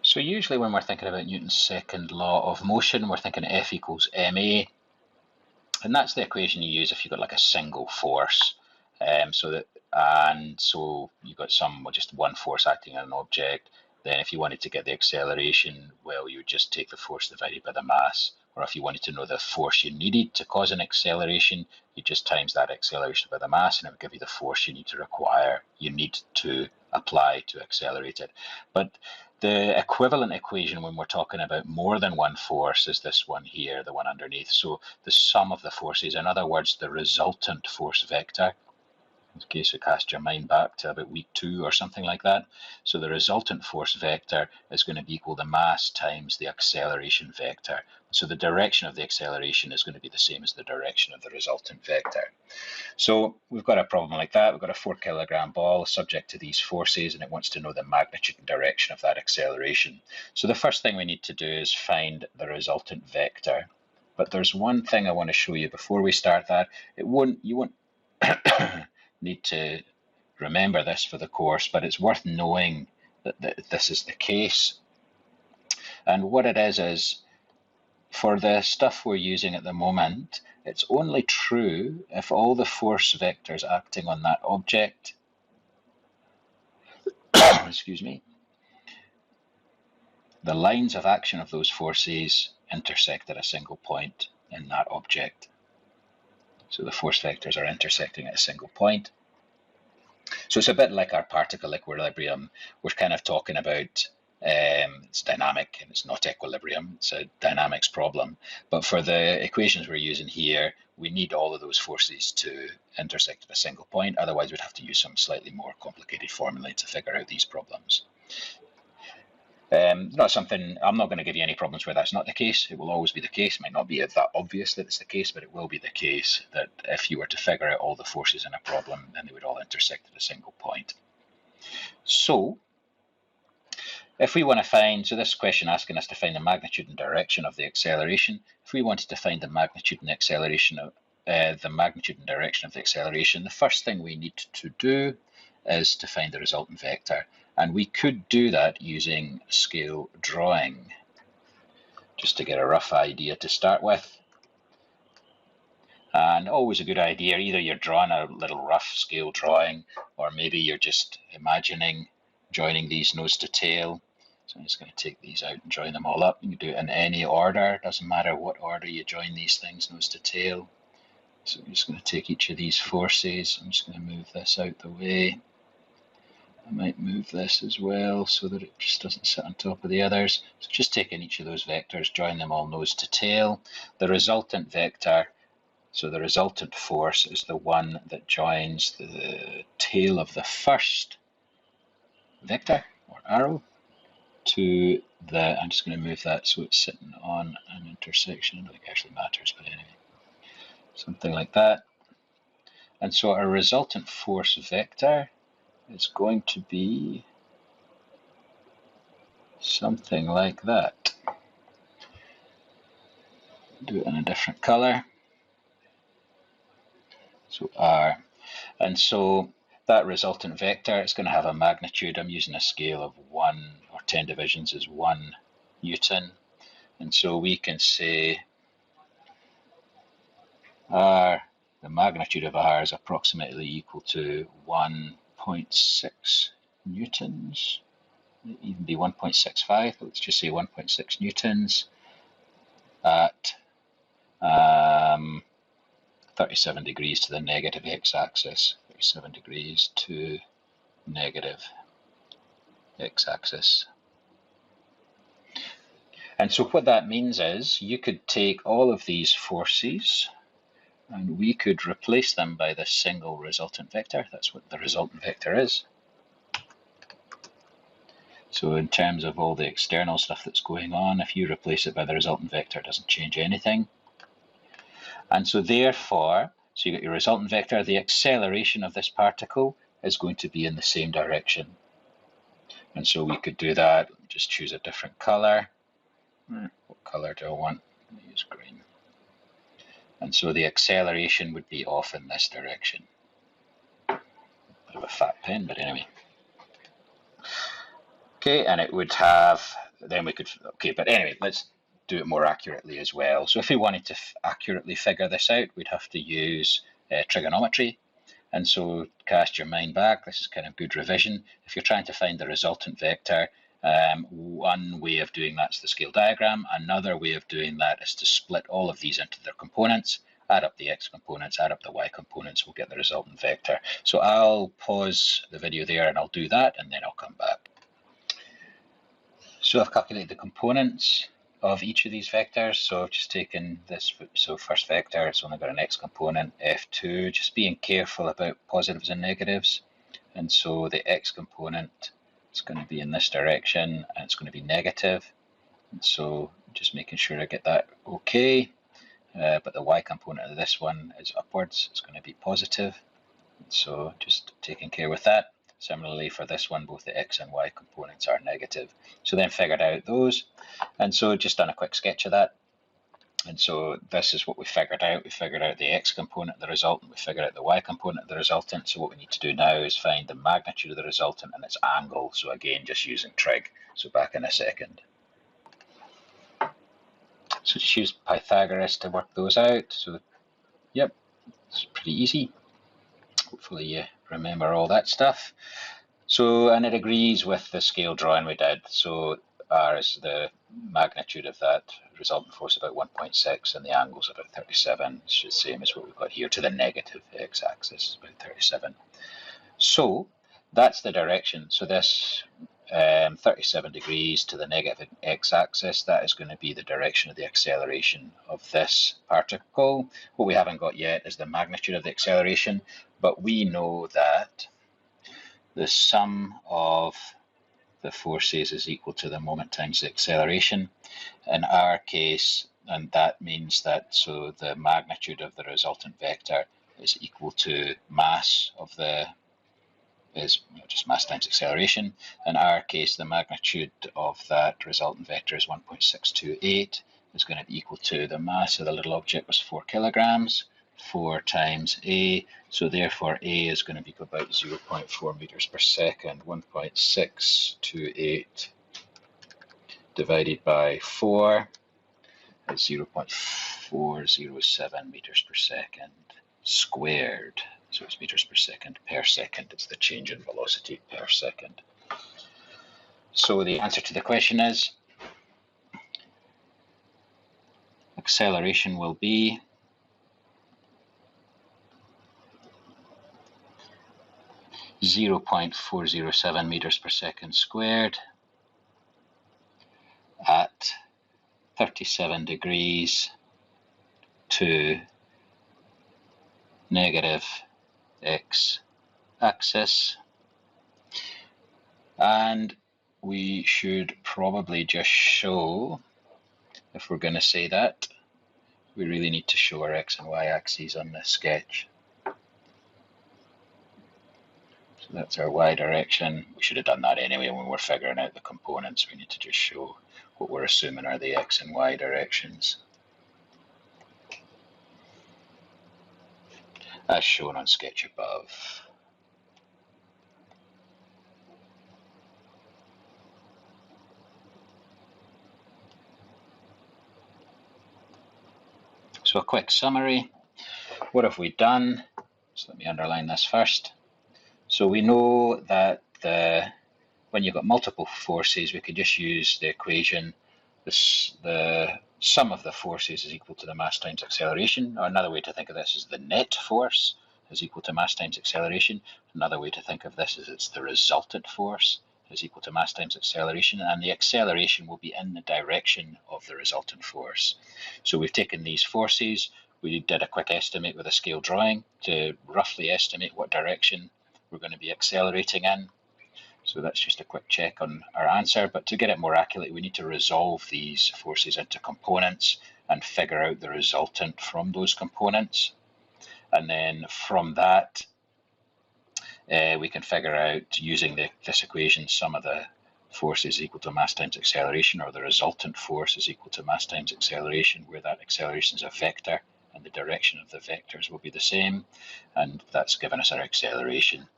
So usually when we're thinking about Newton's second law of motion, we're thinking F equals ma, and that's the equation you use if you've got like a single force. So you've got just one force acting on an object. Then if you wanted to get the acceleration, well, you would just take the force divided by the mass. Or if you wanted to know the force you needed to cause an acceleration, you just times that acceleration by the mass, and it would give you the force you need to apply to accelerate it. But the equivalent equation when we're talking about more than one force is this one here, the one underneath. So the sum of the forces, in other words, the resultant force vector, in case we cast your mind back to about week 2 or something like that. So the resultant force vector is going to be equal to mass times the acceleration vector. So the direction of the acceleration is going to be the same as the direction of the resultant vector. So we've got a problem like that. We've got a 4 kilogram ball subject to these forces, and it wants to know the magnitude and direction of that acceleration. So the first thing we need to do is find the resultant vector. But there's one thing I want to show you before we start that. You won't need to remember this for the course, but it's worth knowing that this is the case. And what it is for the stuff we're using at the moment, it's only true if all the force vectors acting on that object, excuse me, the lines of action of those forces intersect at a single point in that object. So the force vectors are intersecting at a single point. So it's a bit like our particle equilibrium. We're kind of talking about it's dynamic and it's not equilibrium. It's a dynamics problem. But for the equations we're using here, we need all of those forces to intersect at a single point. Otherwise, we'd have to use some slightly more complicated formulae to figure out these problems. I'm not going to give you any problems where that's not the case. It will always be the case. It might not be that obvious that it's the case, but it will be the case that if you were to figure out all the forces in a problem, then they would all intersect at a single point. So if we want to find, so this question asking us to find the magnitude and direction of the acceleration. If we wanted to find the magnitude and acceleration of the magnitude and direction of the acceleration, the first thing we need to do is to find the resultant vector. And we could do that using scale drawing, just to get a rough idea to start with. And always a good idea, either you're drawing a little rough scale drawing, or maybe you're just imagining joining these nose to tail. So I'm just going to take these out and join them all up. You can do it in any order, doesn't matter what order you join these things, nose to tail. So I'm just going to take each of these forces. I'm just going to move this out the way. I might move this as well so that it just doesn't sit on top of the others. So just taking each of those vectors, join them all nose to tail. The resultant vector, so the resultant force, is the one that joins the tail of the first vector or arrow to the, I'm just going to move that so it's sitting on an intersection. I don't think it actually matters, but anyway, something like that. And so our resultant force vector is going to be something like that. Do it in a different color. So R. And so that resultant vector is going to have a magnitude. I'm using a scale of 1 or 10 divisions is 1 Newton. And so we can say R, the magnitude of R is approximately equal to 1.6 newtons. It might even be 1.65, but let's just say 1.6 newtons at 37 degrees to the negative x-axis, 37 degrees to negative x-axis. And so what that means is you could take all of these forces and we could replace them by the single resultant vector. That's what the resultant vector is. So in terms of all the external stuff that's going on, if you replace it by the resultant vector, it doesn't change anything. And so therefore, so you get your resultant vector, the acceleration of this particle is going to be in the same direction. And so we could do that, just choose a different color. What color do I want? I'll use green. And so the acceleration would be off in this direction. Bit of a fat pen, but anyway. Okay, and it would have then we could, okay, but anyway, let's do it more accurately as well. So if we wanted to accurately figure this out, we'd have to use trigonometry. And so cast your mind back, this is kind of good revision. If you're trying to find the resultant vector, one way of doing that's the scale diagram. Another way of doing that is to split all of these into their components, add up the x components, add up the y components, we'll get the resultant vector. So I'll pause the video there and I'll do that, and then I'll come back. So I've calculated the components of each of these vectors. So I've just taken this, so first vector, it's only got an x component, f2, just being careful about positives and negatives. And so the x component is going to be in this direction, and it's going to be negative. And so just making sure I get that okay. But the y component of this one is upwards, it's going to be positive. And so just taking care with that. Similarly for this one, both the x and y components are negative. So then figured out those. And so just done a quick sketch of that. And so this is what we figured out. We figured out the x component of the resultant, we figured out the y component of the resultant. So what we need to do now is find the magnitude of the resultant and its angle. So again, just using trig. So back in a second. So just use Pythagoras to work those out. So yep, it's pretty easy. Hopefully you remember all that stuff. So, and it agrees with the scale drawing we did. So R is the magnitude of that resultant force, about 1.6, and the angle's about 37. It's the same as what we've got here to the negative x-axis, about 37. So that's the direction. So this 37 degrees to the negative x-axis, that is going to be the direction of the acceleration of this particle. What we haven't got yet is the magnitude of the acceleration, but we know that the sum of the forces is equal to the moment times the acceleration. In our case, and that means that so the magnitude of the resultant vector is equal to mass of the, is just mass times acceleration. In our case, the magnitude of that resultant vector is 1.628. Is going to be equal to the mass of the little object was 4 kilograms. 4 times a, so therefore a is going to be about 0.4 meters per second. 1.628 divided by 4 is 0.407 meters per second squared. So it's meters per second, it's the change in velocity per second. So the answer to the question is acceleration will be 0.407 meters per second squared at 37 degrees to negative x-axis. And we should probably just show, if we're going to say that, we really need to show our x and y axes on this sketch. So that's our y direction. We should have done that anyway when we're figuring out the components. We need to just show what we're assuming are the x and y directions, as shown on sketch above. So a quick summary. What have we done? So let me underline this first. So we know that when you've got multiple forces, we could just use the equation, the sum of the forces is equal to the mass times acceleration. Or another way to think of this is the net force is equal to mass times acceleration. Another way to think of this is it's the resultant force is equal to mass times acceleration, and the acceleration will be in the direction of the resultant force. So we've taken these forces, we did a quick estimate with a scale drawing to roughly estimate what direction we're going to be accelerating in. So that's just a quick check on our answer, but to get it more accurately, we need to resolve these forces into components and figure out the resultant from those components. And then from that, we can figure out, using this equation, sum of the forces equal to mass times acceleration, or the resultant force is equal to mass times acceleration, where that acceleration is a vector and the direction of the vectors will be the same, and that's given us our acceleration,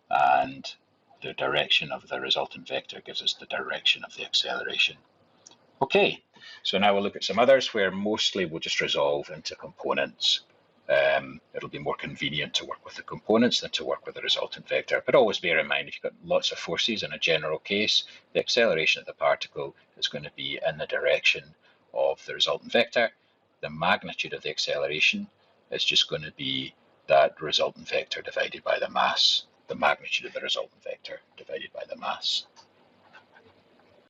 and the direction of the resultant vector gives us the direction of the acceleration. Okay, so now we'll look at some others where mostly we'll just resolve into components. It'll be more convenient to work with the components than to work with the resultant vector. But always bear in mind, if you've got lots of forces in a general case, the acceleration of the particle is going to be in the direction of the resultant vector. The magnitude of the acceleration is just going to be that resultant vector divided by the mass, the magnitude of the resultant vector divided by the mass.